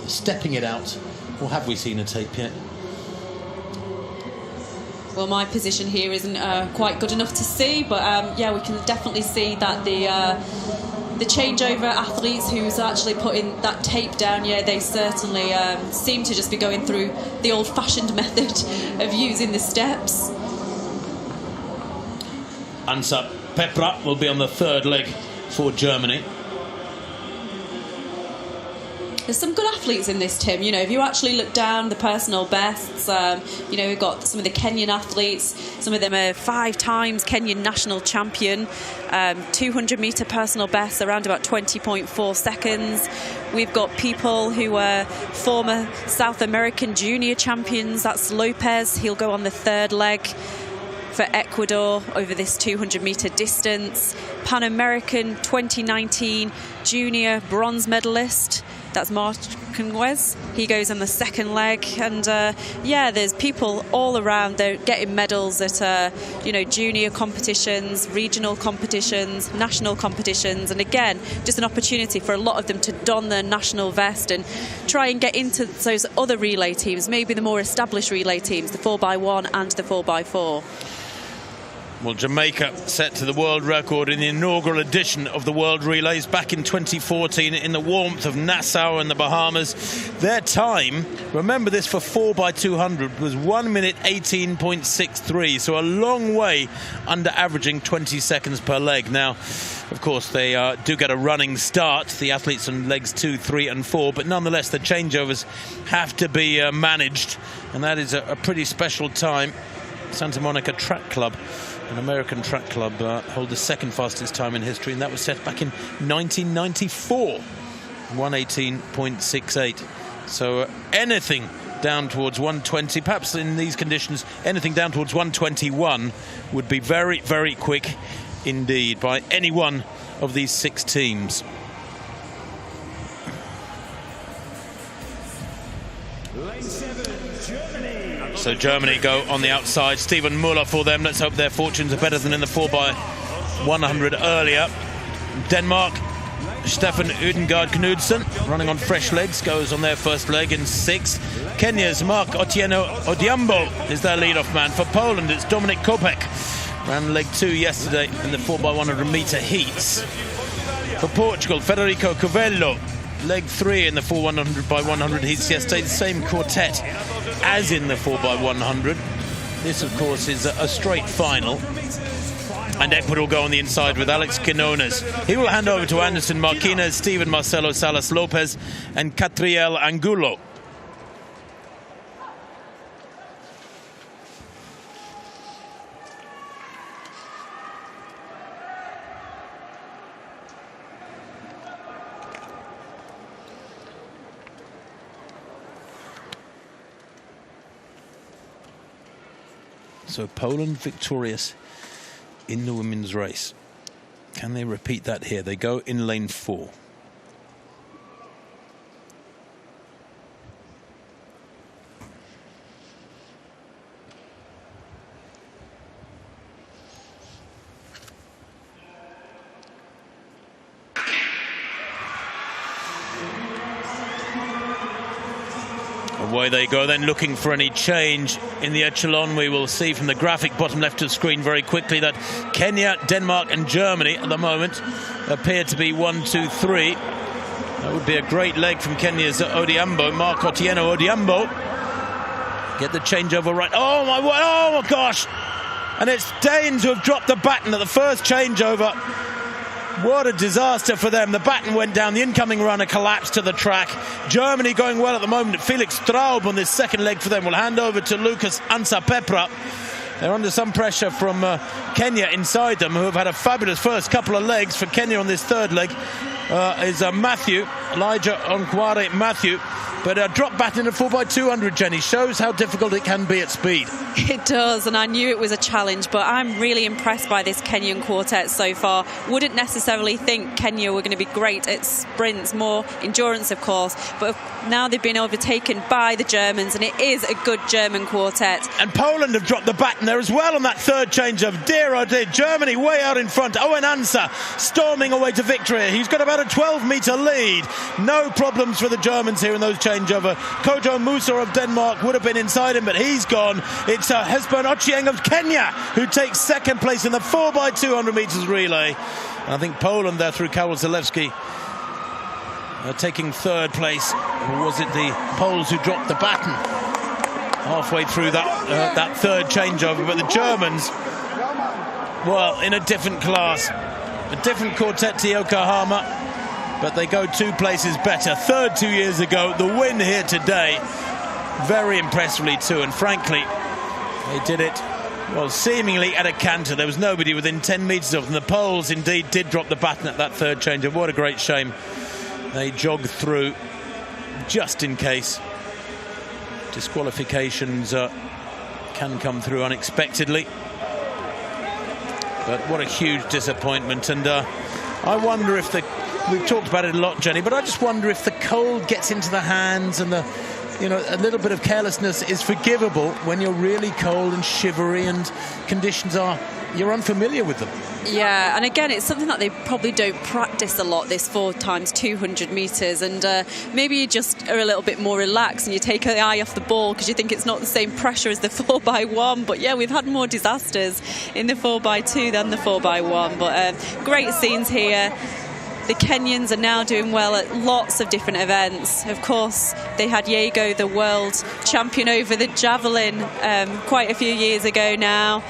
stepping it out, or have we seen a tape yet? Well, my position here isn't quite good enough to see, but yeah, we can definitely see that the changeover athletes who's actually putting that tape down, yeah, they certainly seem to just be going through the old-fashioned method of using the steps. Ansa Pepra will be on the third leg for Germany. There's some good athletes in this, Tim. You know, if you actually look down the personal bests, you know, we've got some of the Kenyan athletes. Some of them are 5 times Kenyan national champion. 200-metre personal bests around about 20.4 seconds. We've got people who are former South American junior champions. That's Lopez. He'll go on the third leg for Ecuador over this 200-metre distance. Pan American 2019 junior bronze medalist. That's Marquez. He goes on the second leg, and yeah, there's people all around. They're getting medals at you know, junior competitions, regional competitions, national competitions, and again, just an opportunity for a lot of them to don their national vest and try and get into those other relay teams, maybe the more established relay teams, the 4x1 and the 4x4. Well, Jamaica set to the world record in the inaugural edition of the World Relays back in 2014 in the warmth of Nassau in the Bahamas. Their time, remember this, for 4x200 was 1 minute 18.63, so a long way under averaging 20 seconds per leg. Now, of course, they do get a running start, the athletes on legs 2, 3 and 4, but nonetheless the changeovers have to be managed, and that is a pretty special time. Santa Monica Track Club, an American track club, hold the second fastest time in history, and that was set back in 1994, 118.68. So anything down towards 120, perhaps in these conditions, anything down towards 121 would be very, very quick indeed by any one of these 6 teams. So Germany go on the outside. Stephen Muller for them. Let's hope their fortunes are better than in the 4x100 earlier. Denmark, Stefan Udengard Knudsen, running on fresh legs, goes on their first leg in 6th. Kenya's Mark Otieno Odhiambo is their lead-off man. For Poland, it's Dominik Kopek. Ran leg 2 yesterday in the 4x100 metre heats. For Portugal, Federico Covello, leg 3 in the 4x100 heats yesterday. The same quartet as in the 4x100. This, of course, is a straight final. And Ecuador will go on the inside with Alex Quinones. He will hand over to Anderson Marquinez, Steven Marcelo Salas Lopez, and Catriel Angulo. So Poland victorious in the women's race. Can they repeat that here? They go in lane 4. Away they go then, looking for any change in the echelon. We will see from the graphic bottom left of the screen very quickly that Kenya, Denmark and Germany at the moment appear to be 1, 2, 3. That would be a great leg from Kenya's Odhiambo, Mark Otieno Odhiambo. Get the changeover right. Oh my gosh! And it's Danes who have dropped the baton at the first changeover. What a disaster for them. The baton went down, the incoming runner collapsed to the track. Germany going well at the moment. Felix Straub on this second leg for them will hand over to Lucas Ansa Pepra. They're under some pressure from Kenya inside them, who have had a fabulous first couple of legs. For Kenya on this third leg is Matthew, Elijah Onkware Matthew. But a drop baton in a 4x200, Jenny, shows how difficult it can be at speed. It does, and I knew it was a challenge, but I'm really impressed by this Kenyan quartet so far. Wouldn't necessarily think Kenya were going to be great at sprints, more endurance, of course, but now they've been overtaken by the Germans, and it is a good German quartet. And Poland have dropped the baton there as well on that third change of dear, oh dear. Germany way out in front. Owen Ansa storming away to victory. He's got about a 12-metre lead. No problems for the Germans here in those changes. changeover. Kojo Musa of Denmark would have been inside him, but he's gone. It's Hesburn Ochieng of Kenya who takes second place in the 4x200 meters relay. And I think Poland there through Karol Zalewski taking third place. Or was it the Poles who dropped the baton halfway through that third changeover? But the Germans, well, in a different class, a different quartet to Yokohama, but they go 2 places better. Third 2 years ago, the win here today, very impressively too, and frankly, they did it, well, seemingly at a canter. There was nobody within 10 metres of them. The Poles indeed did drop the baton at that third changeover. What a great shame. They jogged through just in case. Disqualifications can come through unexpectedly. But what a huge disappointment. And I wonder if we've talked about it a lot, Jenny, but I just wonder if the cold gets into the hands and a little bit of carelessness is forgivable when you're really cold and shivery and conditions you're unfamiliar with them. Yeah, and again, it's something that they probably don't practice a lot, this 4x200 metres, and maybe you just are a little bit more relaxed and you take your eye off the ball because you think it's not the same pressure as the 4x1. But yeah, we've had more disasters in the 4x2 than the 4x1. But great scenes here. The Kenyans are now doing well at lots of different events. Of course, they had Yego, the world champion over the javelin, quite a few years ago now.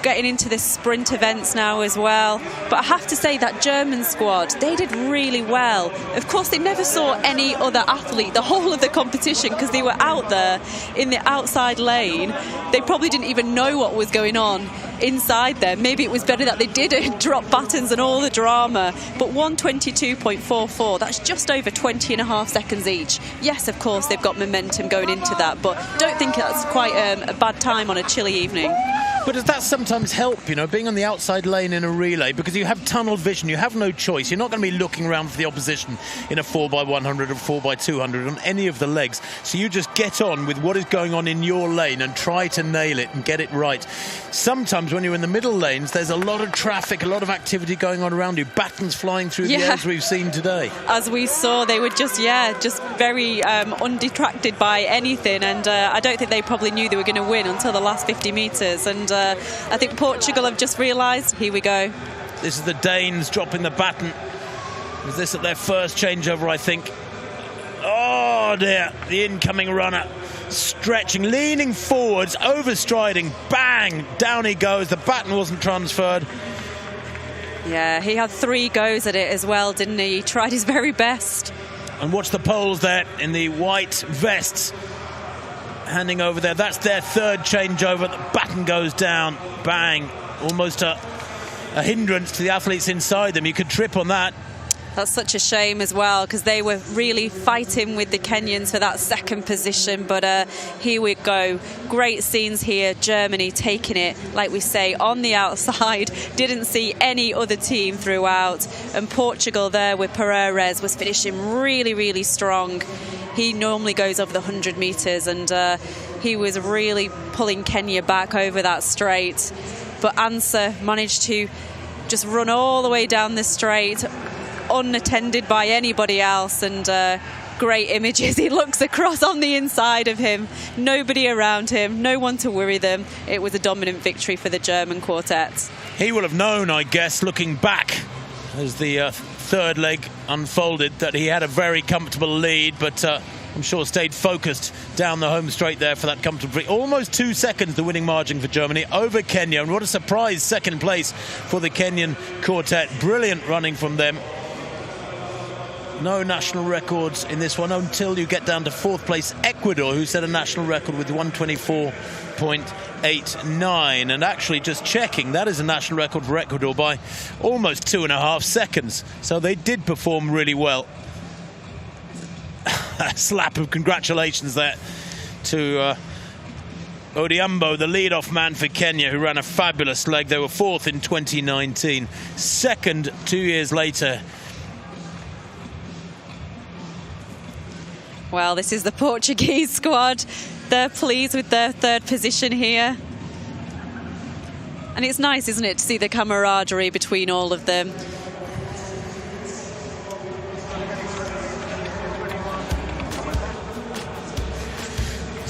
Getting into the sprint events now as well. But I have to say that German squad, they did really well. Of course, they never saw any other athlete the whole of the competition because they were out there in the outside lane. They probably didn't even know what was going on inside there. Maybe it was better that they didn't drop battons and all the drama. But 1:22.44, that's just over 20 and a half seconds each. Yes, of course, they've got momentum going into that, but don't think that's quite a bad time on a chilly evening. But does that sometimes help, being on the outside lane in a relay? Because you have tunnel vision, you have no choice. You're not going to be looking around for the opposition in a 4x100 or 4x200 on any of the legs. So you just get on with what is going on in your lane and try to nail it and get it right. Sometimes when you're in the middle lanes, there's a lot of traffic, a lot of activity going on around you. Battens flying through the air as we've seen today. As we saw, they were just very undetracted by anything. And I don't think they probably knew they were going to win until the last 50 metres. And I think Portugal have just realised, here we go. This is the Danes dropping the baton. Was this at their first changeover, I think? Oh dear, the incoming runner stretching, leaning forwards, overstriding, bang, down he goes. The baton wasn't transferred. Yeah, he had 3 goes at it as well, didn't he? He tried his very best. And watch the Poles there in the white vests handing over there. That's their third changeover. The baton goes down, bang, almost a hindrance to the athletes inside them. You could trip on that. That's such a shame as well, because they were really fighting with the Kenyans for that second position. But here we go. Great scenes here. Germany taking it, like we say, on the outside. Didn't see any other team throughout. And Portugal there with Pereira was finishing really, really strong. He normally goes over the 100 metres, and he was really pulling Kenya back over that straight. But Ansa managed to just run all the way down the straight, unattended by anybody else, and great images. He looks across on the inside of him, nobody around him, no one to worry them. It was a dominant victory for the German quartet. He will have known, I guess, looking back as the third leg unfolded, that he had a very comfortable lead, but I'm sure stayed focused down the home straight there for that comfortable victory. Almost 2 seconds the winning margin for Germany over Kenya, and what a surprise second place for the Kenyan quartet. Brilliant running from them. No national records in this one until you get down to 4th place Ecuador, who set a national record with 1:24.89. And actually, just checking, that is a national record for Ecuador by almost 2.5 seconds. So they did perform really well. A slap of congratulations there to Odhiambo, the lead-off man for Kenya, who ran a fabulous leg. They were 4th in 2019. Second 2 years later. Well, this is the Portuguese squad. They're pleased with their third position here. And it's nice, isn't it, to see the camaraderie between all of them.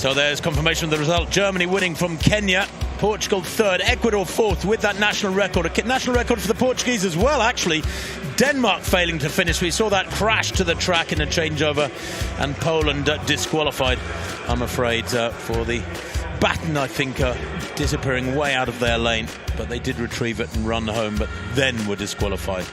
So there's confirmation of the result. Germany winning from Kenya. Portugal third, Ecuador fourth with that national record. A national record for the Portuguese as well, actually. Denmark failing to finish. We saw that crash to the track in a changeover, and Poland disqualified, I'm afraid, for the baton, I think, disappearing way out of their lane. But they did retrieve it and run home, but then were disqualified.